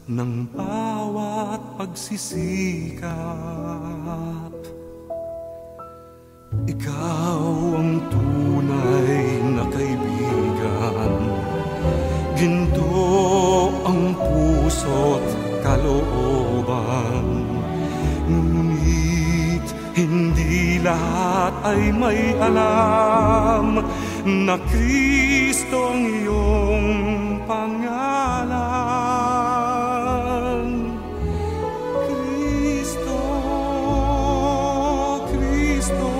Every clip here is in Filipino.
ng bawat pagsisikap. Ikaw ang tunay na kaibigan, ginto ang puso't kalooban. Ngunit hindi lahat ay may alam na Kristo ang iyong pangalan. Kristo, Kristo,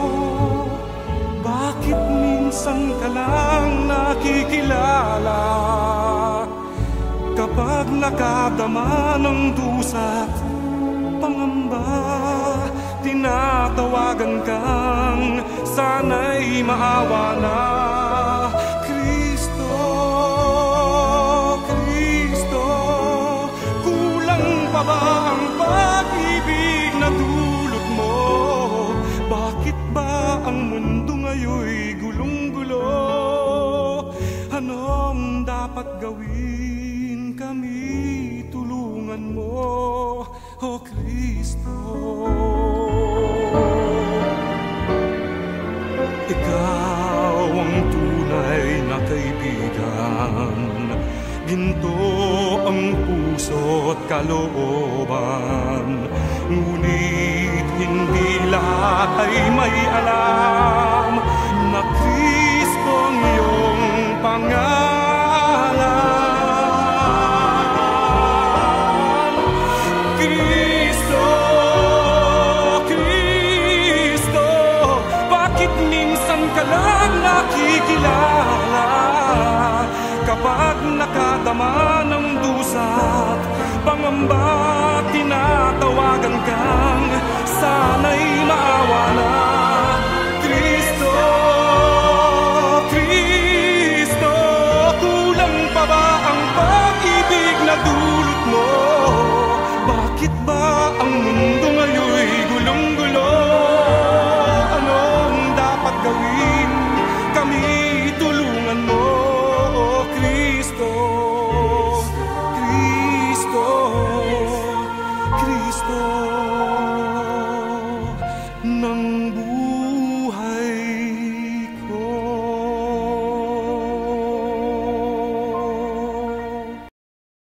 bakit minsan ka lang nakikilala? Kapag nakadama ng dusa't pangamba, tinatawagan kang sana'y maawa na. Kristo, Kristo, kulang pa ba ang pag-ibig na dulot mo? Bakit ba ang mundo ngayon'y gulong-gulo? Anong dapat gawin? Kami tulungan mo, O Kristo. Ikaw ang tunay na kaibigan, ginto ang puso't kalooban. Ngunit hindi lahat ay may alam na Kristo ang iyong pangalan. Kristo, Kristo, bakit minsan ka lang nakikilala? Kapag nakadama ng dusa't pangamba, tinatawagan kang sana'y